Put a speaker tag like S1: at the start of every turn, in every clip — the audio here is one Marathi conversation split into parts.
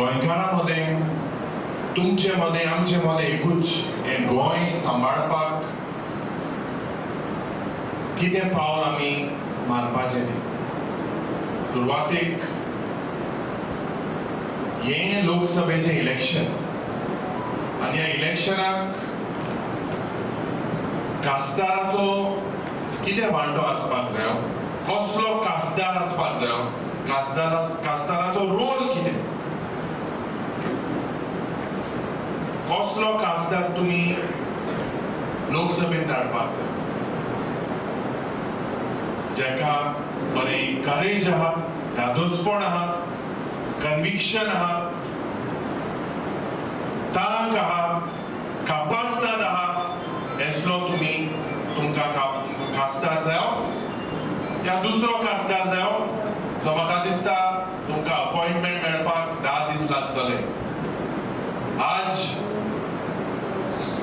S1: गोंयकारांमध्ये तुमचे मध्ये आमचे मध्ये एकूच हे गोंय सांबाळपाक कितें पावल आमी मारपाचें न्ही. सुरवातेक हे लोकसभेचें इलेक्शन आनी ह्या इलेक्शनाक खासदाराचो कितें वांटो आसपाक जायो, कसलो खासदार आसपाक जायो, खासदाराचो रोल कितें, कसलो खासदार तुमी लोकसभेत धाडपाक जाय, जेका बरें करेज आहा, धादोसपण आहा, कन्विक्शन आहा, तांक आहा, कापासिताद आहा, असलो तुमकां खासदार जायो या दुसरो खासदार जायो जो म्हाका दिसता तुमकां अपॉइंटमेंट मेळपाक 10 दीस लागतले. आज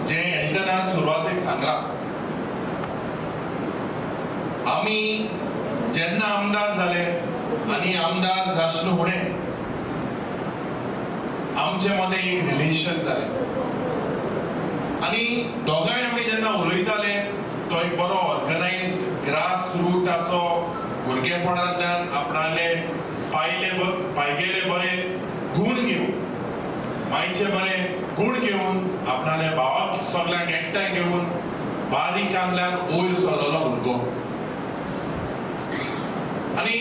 S1: जे एंटनान सुरवातेक सांगला, आमी जेन्ना आमदार जाले आनी आमदार जाशना फुडें आमचे मध्ये एक रिलेशन जालें आनी दोगांय आमी जेन्ना उलयताले तो एक बरो ऑर्गनायज्ड ग्रास रूटाचो भुरगेपणांतल्यान आपणाले पायगेले बरे गूण घेवन, मायचे बरे गूण घेवन, आपणाले भावाक सगळ्यांक एकठांय घेवन बारीकांतल्यान वयर सरलेलो भुरगो. आनी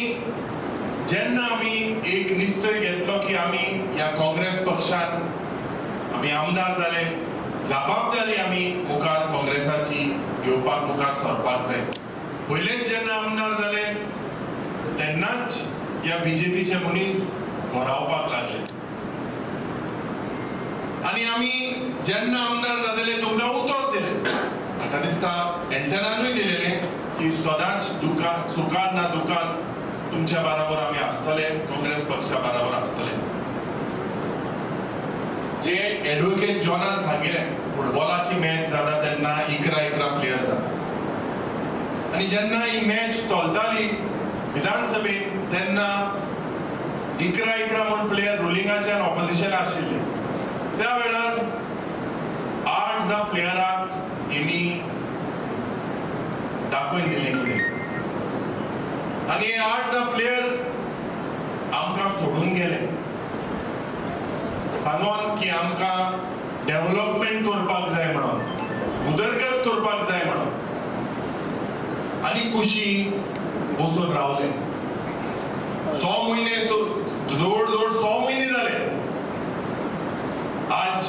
S1: जेन्ना आमी एक निश्चय घेतलो की आमी ह्या काँग्रेस पक्षान आमी आमदार जाले, जबाबदारी आमी मुखार काँग्रेसाची घेवपाक मुखार सरपाक जाय. पयलेच जेन्ना आमदार जाले तेन्नाच ह्या बीजेपीचे मनीस भरावपाक लागले आनी आमी जेन्ना आमदार जातले तुमकां उतर दिले. म्हाका दिसता एंटनानूय दिलेले की सदांच दुखान सुखान ना दुखान तुमच्या बराबर आमी आसतले, काँग्रेस पक्षा बराबर आसतले. जे एडवोकेट जॉनान सांगिल्लें, फुटबॉलाची मॅच जाता तेन्ना 11 प्लेयर जाता आनी जेन्ना ही मॅच चलताली विधानसभेत तेन्ना 11 म्हूण प्लेयर रुलिंगाच्यान ऑपोजिशन आशिल्ले. त्या वेळार 8 प्लेयराक हेमी दाखोवन दिलें कितें आनी हे 8 प्लेयर आमकां सोडून गेले, सांगून की आमकां डेव्हलपमेंट करपाक जाय म्हणून, उदरगत करपाक जाय म्हणून, आनी कुशी बसून रावले. 6 म्हयने जवळ 6 म्हयने जाले. आज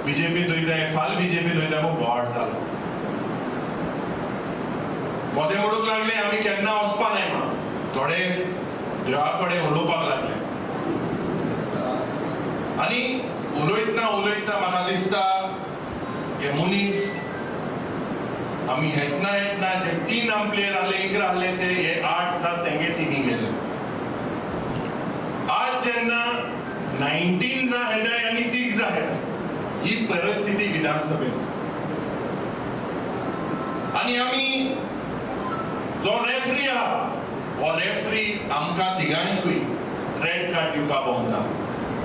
S1: बीजेपी वयताय, फाल बीजेपी वयता, खूब वाड जालो. मोदे म्हणूंक लागले आमी केन्ना वचपा नाय म्हणून, थोडे देवा कडेन उलोवपाक लागले आनी उलयतना म्हाका दिसता हे मनीस आमी हेटना जे 3 प्लेयर आहले 11 आहले ते हे 8 जात तेंगे टिमी गेले. आज जेन्ना 19 जा हेडाय आनी 3 जा हेडाय ही परिस्थिती विधानसभेत आनी आमी जो रेफरी आहा हो रेफरी आमकां तिगांयकूय रेड कार्ड दिवपाक भोंवता,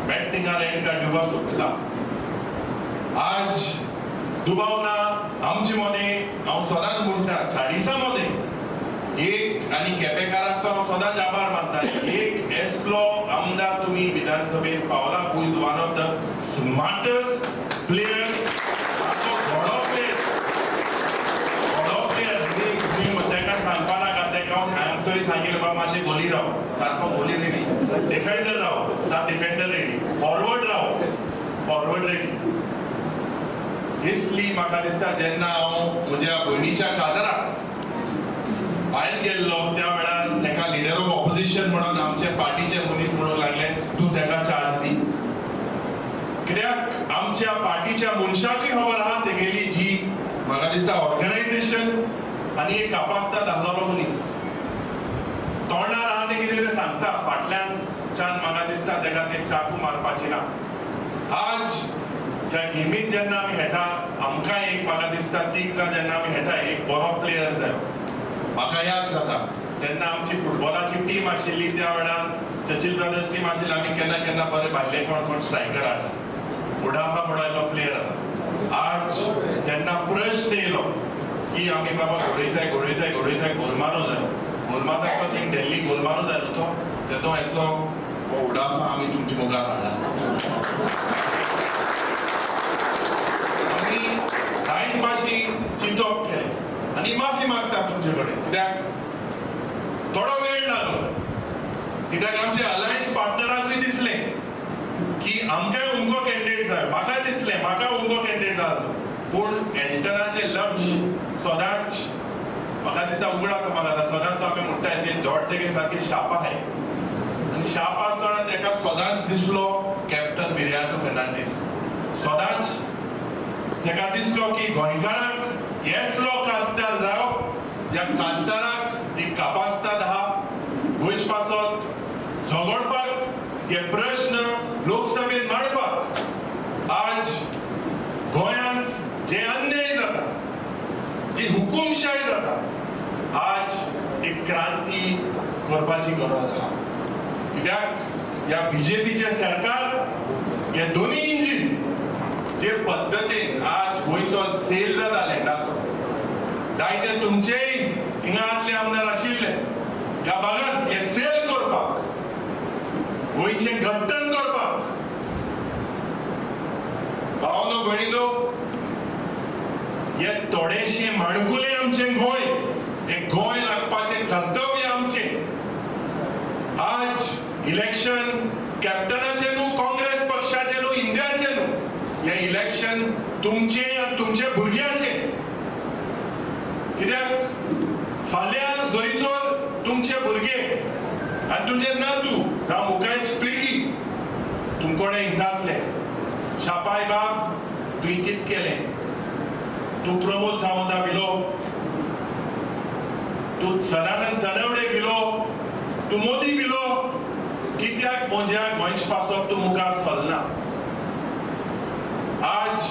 S1: बॅटिंगा रेड कार्ड दिवपाक सोदता. आज दुबावना आमचे मध्ये हांव सदांच म्हणटा 40 मध्ये एक आनी केपेकाराचो हांव सदांच आभार मानता, एक एसलो आमदार तुमी विधानसभेत पावला who is one of the smartest player, व्हडो प्लेयर तेका सांगपा नाका, तेका हांवें तरी सांगिल्लें बाबा मातशें गोली राव, सारको गोली रेडी, डिफेंडर राव, ता डिफेंडर रेडी, फॉरवर्ड रेडी. इसली म्हाका दिसता जेन्ना हांव म्हज्या भयणीच्या काजाराक भायर गेल्लो त्या वेळार तेका लिडर ऑफ ऑपोजिशन म्हणून आमचे पार्टीचे मनीस म्हणूंक लागले तूं तेका चार्ज दी, कित्याक आमच्या पार्टीच्या मनशाकूय खबर आहा तेगेली जी म्हाका दिसता ऑर्गनायझेशन आनी एक कापासिताद आसलेलो मनीस. तोंडार आहा ते कितें तें सांगता, फाटल्यानच्यान म्हाका दिसता तेका ते चाकू मारपाची ना. आज ह्या गेमीत जेन्ना आमी खेळटा आमकां एक म्हाका दिसता 3 जेन्ना आमी खेळटा एक बरो प्लेयर जाय. म्हाका याद जाता तेन्ना आमची फुटबॉलाची टीम आशिल्ली त्या वेळार सचिन ब्रदर्स टीम आशिल्ली आमी केन्ना केन्ना बरे भायले कोण स्ट्रायकर हाडटा उडाफा म्हणून आयलो प्लेयर आसा आज जेन्ना प्रश्न येयलो की आमी बाबा घडयताय गोल मारूं जाय गोल मारता थिंग डेल्ली गोल मारूं जाय न्हू तो तेदो एसो उडाफा आमी तुमचे मुखार हाडला आमी जायत भाशी चिंतप केलें आनी माफी मागता तुमचे कडेन कित्याक थोडो वेळ लागलो कित्याक आमचे अलायन्स पार्टनराकूय दिसलें की आमकांय उमको कॅन्डिडेट जाय म्हाकाय दिसलें म्हाका उमको कॅन्डिडेट जाय पूण एल्टनाचें लक्ष सदांच म्हाका दिसता उगडा आसा म्हाका सदांच आमी म्हणटाय ते दोड तेगे सारके शाप आहाय आनी शाप आसतना ताका सदांच दिसलो कॅप्टन विरियाटो फेर्नांडीस सदांच ताका दिसलो की गोंयकारांक येसलो खासदार जावप ज्या खासदाराक ती कापास्ताद आहा गोंयचे पासत झगडपाक हे प्रश्न लोकसभेत मांडपाक आज गोंयांत जे अन्याय जाता जी हुकुमशाही जाता आज एक क्रांती करपाची गरज आहा कित्याक ह्या बीजेपीचे सरकार हे दोन्ही इंजिन जे पद्धतीन आज गोंयचो सेल जाता लँडाचो जायते तुमचेय हिंगा आदले आमदार आशिल्ले ह्या भागांत हे सेल करपाक गोंयचें गठण करपाक भावनो भयणीनो हे थोडेशे माणकुले आमचें गोंय हे गोंय राखपाचें कर्तव्य आमचें आज इलेक्शन कॅप्टनाचें न्हू काँग्रेस पक्षाचें न्हू इंडियाचें न्हू हे इलेक्शन तुमचें आनी तुमच्या भुरग्यांचें कित्याक फाल्यां जरी तर तुमचे भुरगे आनी तुजे नातू जावं मुखारची पिळगी तुमकोडे जातले शापाय बाब तुवें कितें केलें तूं प्रमोद सावंता भिलो तूं सदानंद तणवडे भिलो तूं मोदी भिलो कित्याक म्हज्या गोंयचे पासत तूं मुखार सरना आज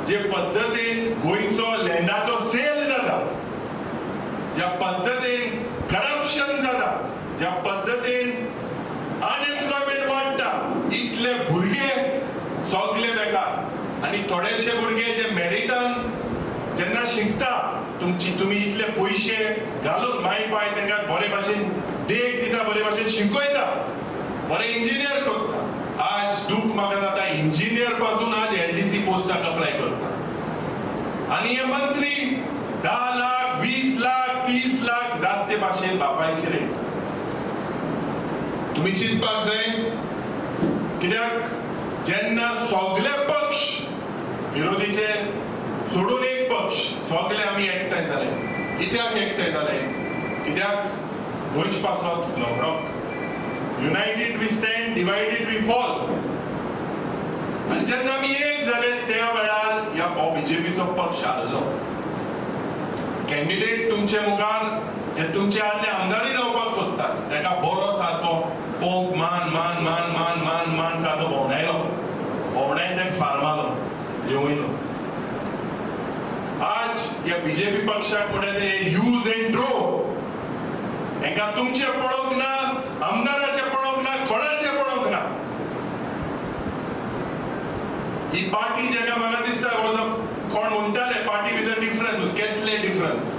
S1: जे पद्धतीन गोंयचो लँडाचो सेल जाता ज्या पद्धतीन करप्शन जाता ज्या पद्धतीन अनएम्प्लॉयमेंट वाडटा इतले भुरगे सगळे बेकार आनी थोडेशे भुरगे जे मेरिटान जेन्ना शिकता तुमी इतले पयशे घालून माय पाय तांकां बरे भाशेन देख दिता बरे भाशेन शिकयता बरे इंजिनियर करता आज दूख म्हाका जाता इंजिनियर पासून आज एलडीसी पोस्टाक अप्लाय करता आनी हे मंत्री 10 लाख 20 लाख 30 लाख जात ते भाशेन बापायचे रेट तुमी चिंतपाक जाय कित्याक जेन्ना सगळे पक्ष विरोधीचे सोडून एक पक्ष सगळे आमी एकठांय जाले कित्याक एकठांय जाले कित्याक गोंयचे पासत झगडप united we stand divided we fall आनी जेन्ना आमी एक जाले त्या वेळार ह्या बीजेपीचो पक्ष आसलो कॅन्डिडेट तुमचे मुखार जे तुमचे आदले आमदारी जावपाक सोदतात ताका बरो सारको पोंक मान मान मान मान मान मान सारको भोंवडायन ताका फार्मालो लिवयलो आज ह्या बीजेपी पक्षाक फुडें ते यूज एंड थ्रो हांकां तुमचे पळोवंक ना आमदाराचे पळोवंक ना कोणाचे पळोवंक ना ही पार्टी जेका म्हाका दिसता कोण म्हणटाले पार्टी भितर डिफरन्स कसले डिफरन्स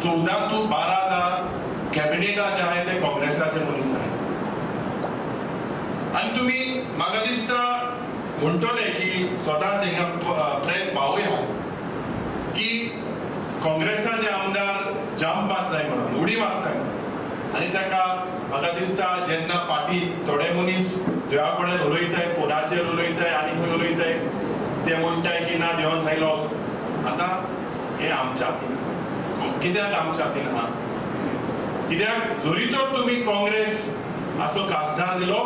S1: 14 to 12,000 कॅबिनेटा जे आहे ते काँग्रेसाचे मनीस आहे आनी तुमी म्हाका दिसता म्हणटले की स्वताच हिंगा प्रेस भावूय आहा की काँग्रेसाचे आमदार जंप मारताय म्हणून उडी मारताय आनी ताका म्हाका दिसता जेन्ना पार्टी थोडे मनीस देवा कडेन उलयताय फोनाचेर उलयताय आनी खंय उलयताय ते म्हणटाय की ना देवान सांगलो आतां हे आमच्या हातीन कित्याक आमच्या हातीन आहा कित्याक जरी तर तुमी काँग्रेस हाचो खासदार दिलो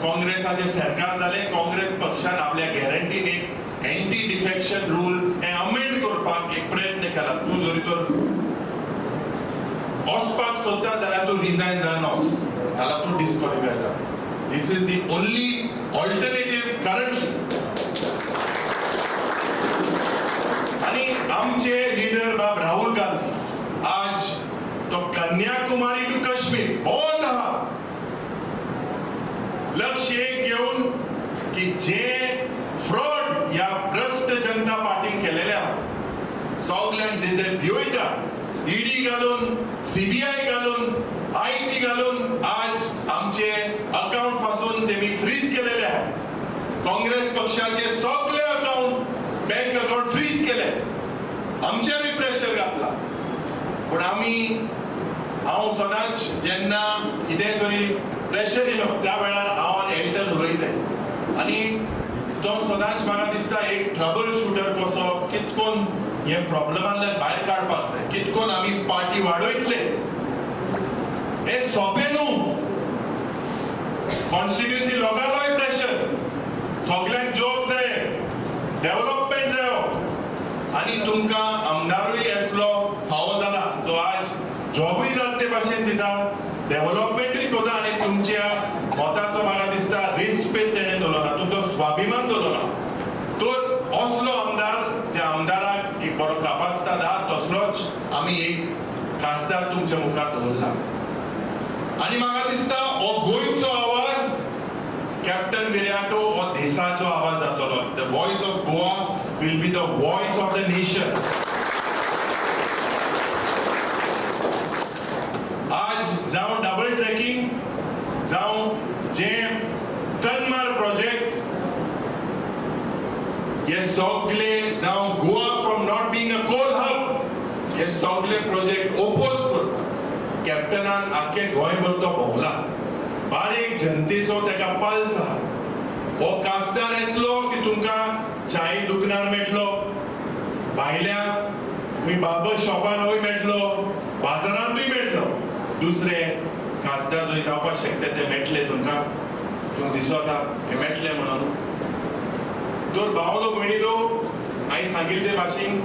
S1: काँग्रेसाचे सरकार जाले काँग्रेस पक्षान आपल्या गॅरंटीन एक एंटी डिफेक्शन रूल हे अमेंड करपाक एक प्रयत्न केला तूं जरी तर वचपाक सोदता जाल्यार तूं रिजायन जावन वच जाल्यार तूं डिस्क्वॉलिफाय जा this is the only alternative currently आनी आमचे लीडर बाब राहुल गांधी आज तो कन्याकुमारी टू लक्ष एक घेऊन की जे फ्रॉड या भ्रष्ट जनता पार्टीन केलेले आहा सगळ्यांक जे भिवयता ईडी घालून सीबीआय घालून आयटी घालून आज आमचे अकाउंट पासून तेमी फ्रीज केलेले आहा काँग्रेस पक्षाचे सगळे अकाउंट बँक अकाउंट फ्रीज केले आमचेर प्रेशर घातला पण हांव सदांच जेन्ना कितें तरी प्रेशर येलो त्या वेळार हांव एडिटर उलयतां आनी तो सदांच म्हाका दिसता एक ट्रबल शूटर कसो कितकोन हे प्रॉब्लेमांतल्यान भायर काडपाक जाय कितकोन आमी पार्टी वाडयतले हे सोंपें न्हू कॉन्स्टिट्युएन्सी लोकांलोय प्रेशर सगळ्यांक जॉब जाय डेव्हलपमेंट जायो आनी तुमकां आमदारूय असलो फावो जाला जो आज जॉबूय जाता ते भाशेन दिता डेव्हलपमेंटूय कोता आनी तुमच्या मताचो म्हाका दिसता रिस्पेक्ट तेणें दवरला तुमचो स्वाभिमान दवरला तर असलो आमदार ज्या आमदाराक एक बरो कापासतात आहा तसलोच आमी एक खासदार तुमच्या मुखार दवरला आनी म्हाका दिसता हो गोंयचो आवाज कॅप्टन विराटो हो देशाचो आवाज जातलो the voice of Goa will be the voice of the nation आज जावं डबल ट्रॅकिंग जावं जे तनमार प्रोजेक्ट हे सगळे जावं Goa from not being a coal hub हे सगळे प्रोजेक्ट ओपोज करता कॅप्टनान आख्खे गोंयभर तो भोंवला बारीक जनतेचो तेका पल्स आहा हो खासदार आसलो की तुमकां चाय दुकानार मेळटलो भायल्या तुमी बार्बर शॉपार मेळटलो बाजारांतूय मेळटलो दुसरे खासदार जंय जावपाक शकता ते मेळटले तुमकां दिसता हे मेळटले म्हणून तर भावलो भयणीलो हांवें सांगिल्ले ते भाशेन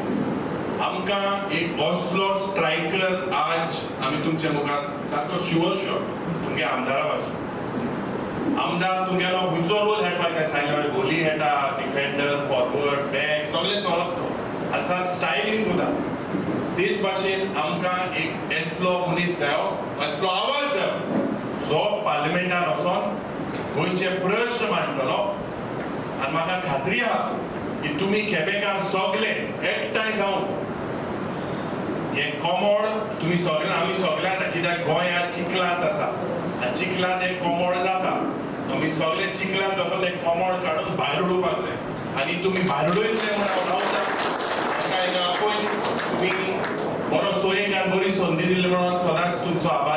S1: आमकां एक असलो स्ट्रायकर आज आमी तुमच्या मुखार सारको शुअर शॉट तुमगे आमदारा भाशेन आमदार तुमगेलो खंयचो रोल खेळपाक जाय सांगले गोली खेळटा डिफेंडर फॉरवर्ड बॅक सगळें चलत तो आतां स्टायलिंग करता तेच भाशेन आमकां एक असलो मनीस जायो असलो आवाज जायो जो पार्लिमेंटान वचोन गोंयचे प्रश्न मांडटलो आनी म्हाका खात्री आहा की तुमी केपेकार सगळे एकठांय जावन हे कोमोड तुमी सगळे आमी सगळ्यांक कित्याक गोंय आज चिखलांत आसा आनी चिखलांत एक कोमोड जाता आमी सगळे चिखलांत वचून एक कोमोड काडून भायर उडोवपाक जाय आनी तुमी भायर उडयतले म्हण हांव रावता पळय तुमी बरो सोयेक आनी बरी संदी दिली म्हणून सदांच तुमचो आभार